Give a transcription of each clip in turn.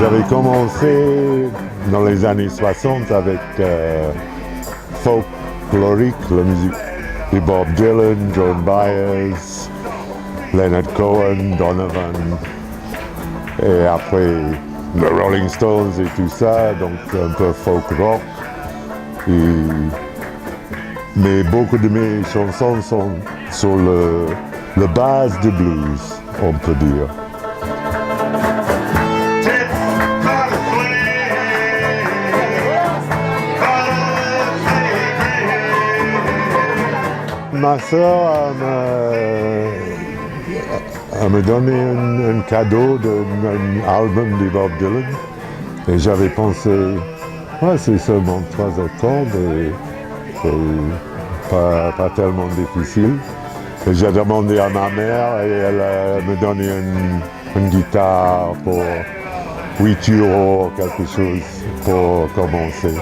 J'avais commencé dans les années 60 avec folklorique, la musique de Bob Dylan, Joan Baez, Leonard Cohen, Donovan, et après les Rolling Stones et tout ça, donc un peu folk rock. Mais beaucoup de mes chansons sont sur le base du blues, on peut dire. Ma soeur me donné un cadeau d'un album de Bob Dylan et j'avais pensé, ouais, c'est seulement 3 accords et c'est pas tellement difficile. Et j'ai demandé à ma mère et elle me donné une guitare pour 8 € quelque chose pour commencer.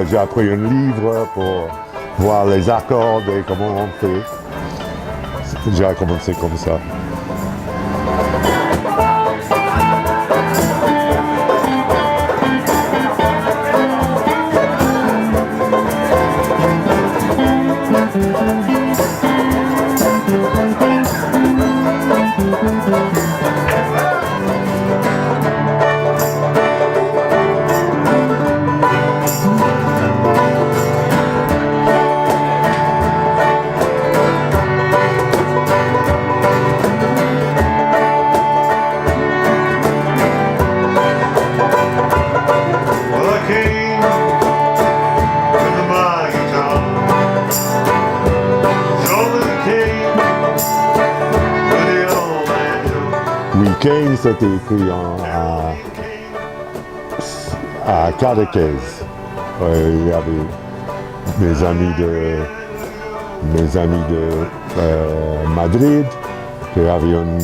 J'ai appris un livre pour voir les accords et comment on fait. J'ai commencé comme ça. Weekend, c'était écrit à Cadaqués. Il y avait mes amis de Madrid qui avaient une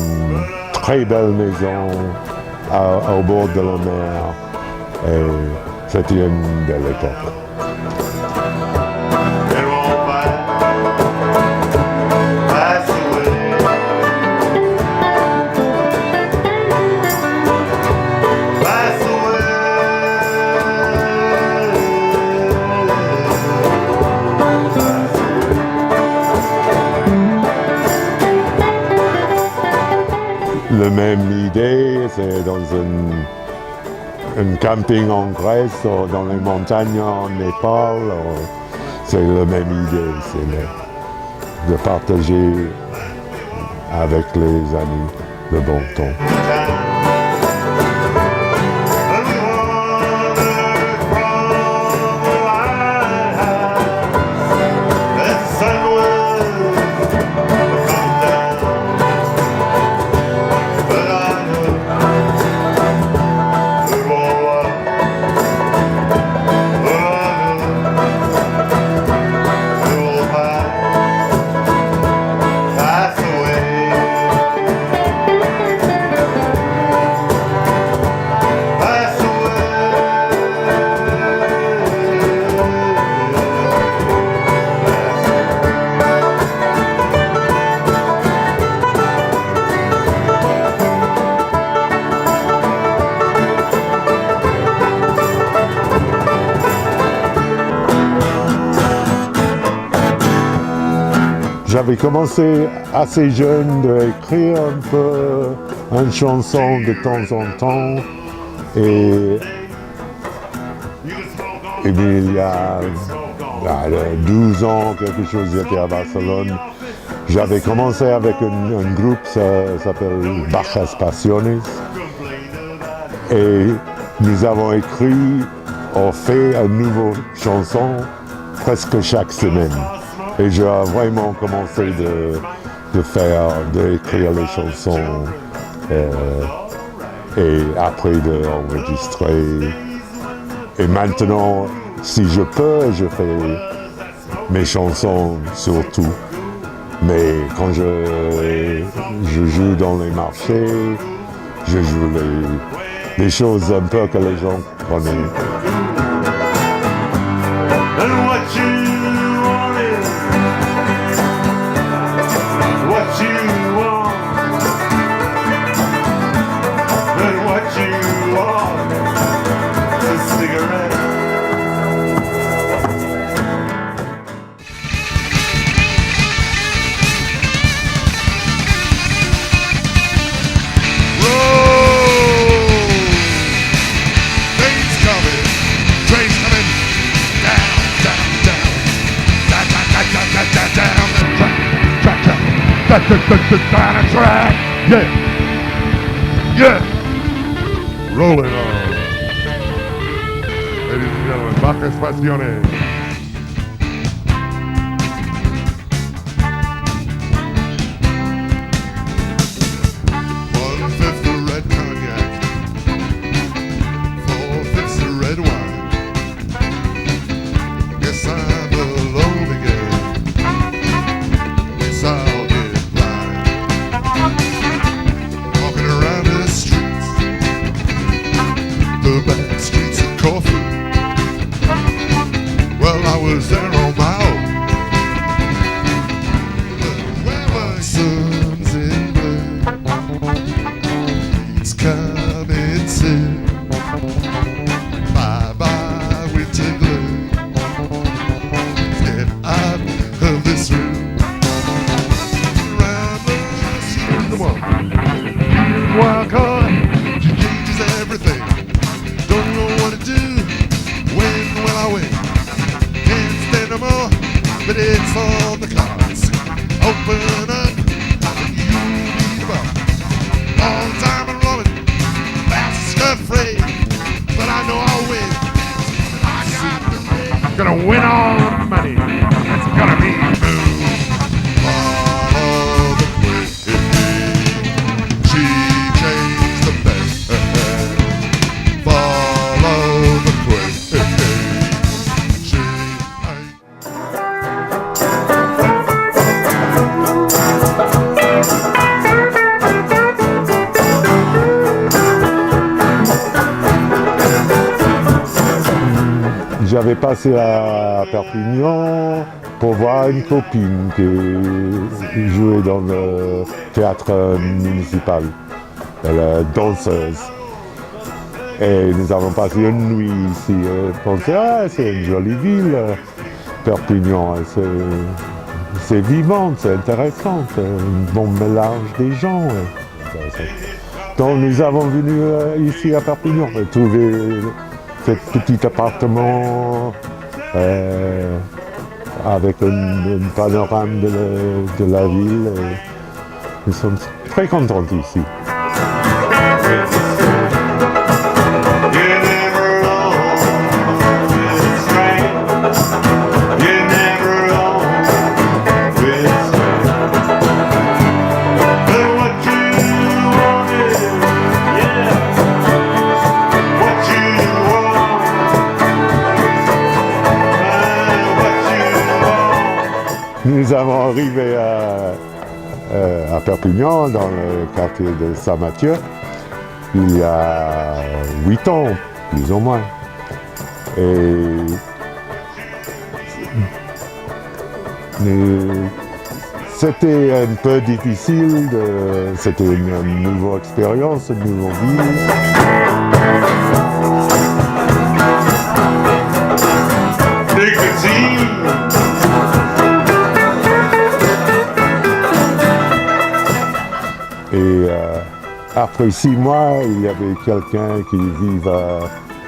très belle maison au bord de la mer. Et c'était une belle époque. La même idée, c'est dans un camping en Grèce, ou dans les montagnes en Népal. C'est la même idée, c'est de partager avec les amis le bon temps. J'avais commencé assez jeune d'écrire un peu une chanson de temps en temps et il y a 12 ans, quelque chose, j'étais à Barcelone. J'avais commencé avec un groupe qui s'appelle Bajas Passiones et nous avons écrit ou fait une nouvelle chanson presque chaque semaine. Et j'ai vraiment commencé d'écrire les chansons et après d'enregistrer. Et maintenant, si je peux, je fais mes chansons surtout. Mais quand je joue dans les marchés, je joue les choses un peu que les gens connaissent. Down the track. Yeah. Yeah. Rolling on. Ladies and gentlemen, Bajas Pasiones. But it's all the cards. Open up, and you beat them up. All the time I'm rolling, fast and afraid. But I know I'll win. I got the ring. I'm gonna win all the money. It's gonna be boom. Follow the queen. She changed the bed. Follow the queen. J'avais passé à Perpignan pour voir une copine qui jouait dans le théâtre municipal, elle est danseuse. Et nous avons passé une nuit ici. On pensait, c'est une jolie ville, Perpignan, c'est vivant, c'est intéressant, c'est un bon mélange des gens. Donc nous avons venu ici à Perpignan et trouvé ce petit appartement avec un panorama de la ville. Nous sommes très contents ici. Nous avons arrivé à Perpignan, dans le quartier de Saint-Mathieu, il y a 8 ans, plus ou moins. Et c'était un peu difficile, c'était une nouvelle expérience, une nouvelle vie. Et après 6 mois, il y avait quelqu'un qui vivait à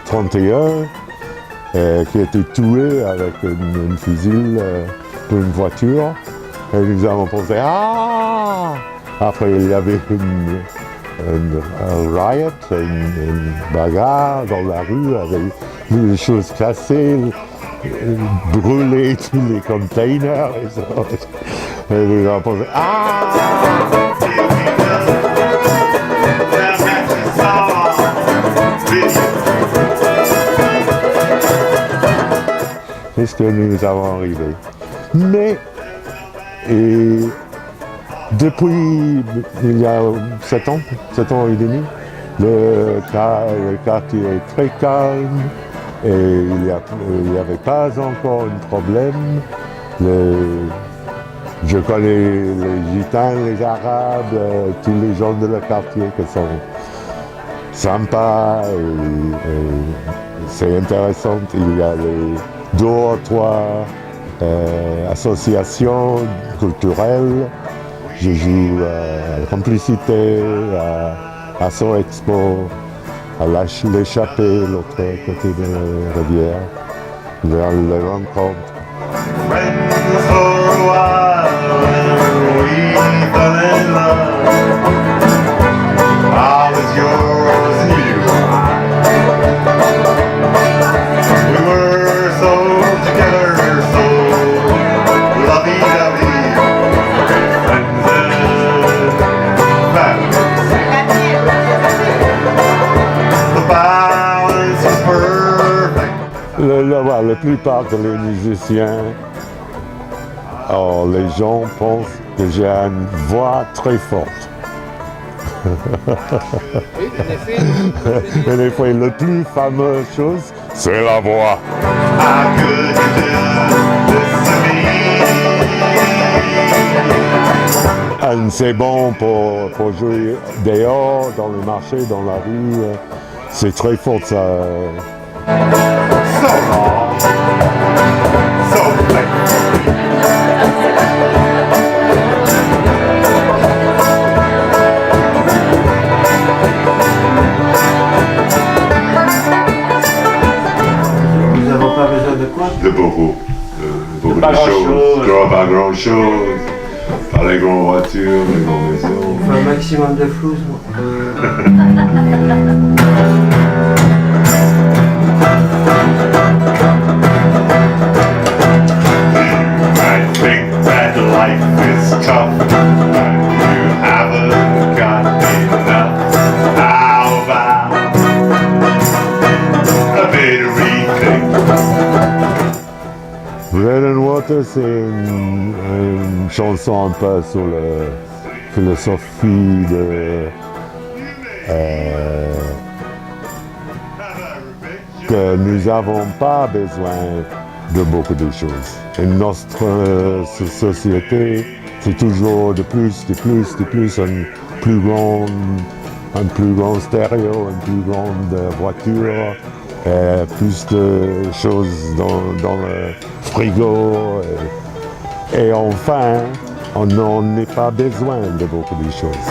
31, qui a été tué avec un fusil pour une voiture. Et nous avons pensé, Après, il y avait un riot, une bagarre dans la rue avec des choses cassées, brûler tous les containers. Et nous avons pensé, c'est ce que nous avons arrivé. Mais, depuis il y a 7 ans et demi, le quartier est très calme et il n'y avait pas encore un problème. Je connais les gitans, les arabes, tous les gens de le quartier qui sont sympas et c'est intéressant. Il y a les 2 ou 3 associations culturelles. Je joue à la Complicité, à So Expo, à l'Échappée, l'autre côté de la rivière, vers les rencontres. friends for a while and we fell in love. I was yours and you were mine. We were so together, so lovey-dovey, friends and family. The balance was perfect. La plupart des musiciens, les gens pensent que j'ai une voix très forte. Et des fois, la plus fameuse chose, c'est la voix. How could you do this to me? C'est bon pour jouer dehors, dans le marché, dans la rue. C'est très fort, ça. So long, so late. Nous n'avons pas besoin de quoi? De beaucoup. Beaucoup pas de grand-chose. choses. Pas grand chose. Pas les grandes voitures, les grandes maisons. Un maximum de flou. I think that life is tough. You haven't got enough. How about a bit of rethink? Bread and Water, c'est une chanson un peu sur la philosophie que nous n'avons pas besoin de beaucoup de choses. Et notre société, c'est toujours de plus, un plus grand stéréo, une plus grande voiture, plus de choses dans le frigo. Et enfin, on n'en a pas besoin de beaucoup de choses.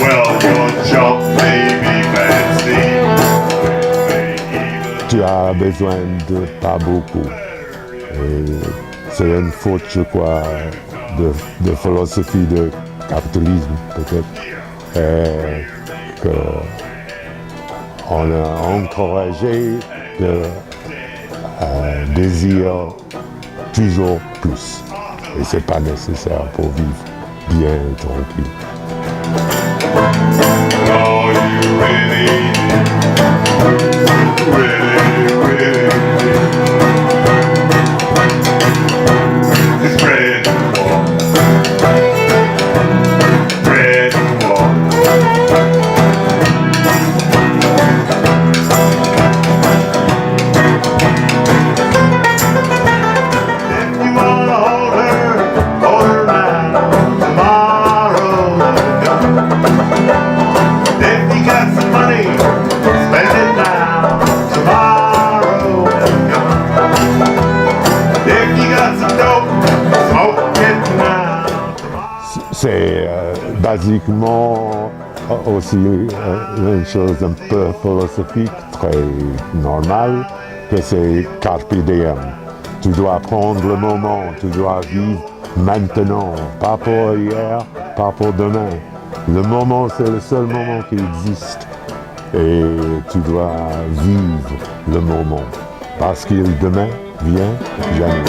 Well, your job may be fancy. Tu as besoin de pas beaucoup. Et c'est une faute, je crois, de philosophie de capitalisme, peut-être. On a encouragé le désir toujours plus. Et c'est pas nécessaire pour vivre bien et tranquille. Oh, you really, it's bread and water. Bread and water. If you wanna hold her now. Tomorrow, if you got some money, spend it now. Tomorrow will come. If you got some dope, smoke it now. C'est basiquement aussi une chose un peu philosophique, très normale, que c'est carpe diem. Tu dois prendre le moment, tu dois vivre maintenant, pas pour hier, pas pour demain. Le moment, c'est le seul moment qui existe. Et tu dois vivre le moment. Parce que demain vient jamais.